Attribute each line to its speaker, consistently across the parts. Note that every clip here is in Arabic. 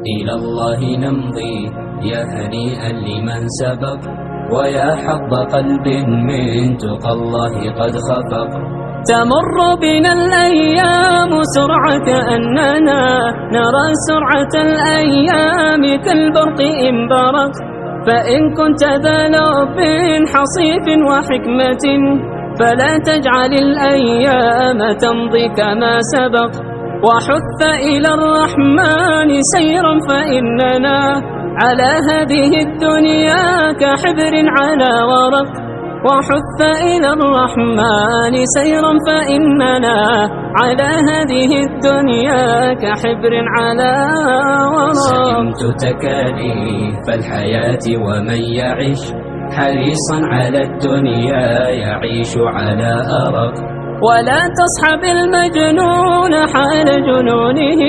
Speaker 1: إلى الله نمضي يا هنيئا لمن سبق، ويا حظ قلب من تقى الله قد خفق.
Speaker 2: تمر بنا الأيام سرعة كأننا نرى سرعة الأيام كالبرق إن برق. فإن كنت ذا لب حصيف وحكمة فلا تجعل الأيام تمضي كما سبق. وحث إلى الرحمن سيرا فإننا على هذه الدنيا كحبر على ورق. وحث إلى الرحمن سيرا فإننا على هذه الدنيا كحبر على ورق.
Speaker 1: سلمت تكاليف الحياة ومن يعيش حريصا على الدنيا يعيش على أرق.
Speaker 2: ولا تصحب المجنون حال جنونه،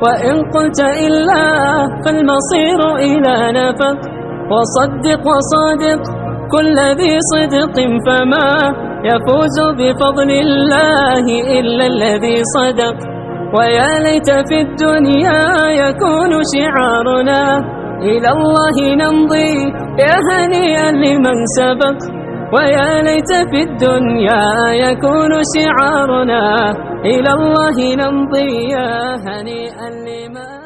Speaker 2: وإن قلت إلا فالمصير إلى نفق. وصدق وصادق كل ذي صدق فما يفوز بفضل الله إلا الذي صدق. ويا ليت في الدنيا يكون شعارنا إلى الله نمضي يا هنيئا لمن سبق. ويا ليت في الدنيا يكون شعارنا إلى الله نمضي يا هنيئا لمن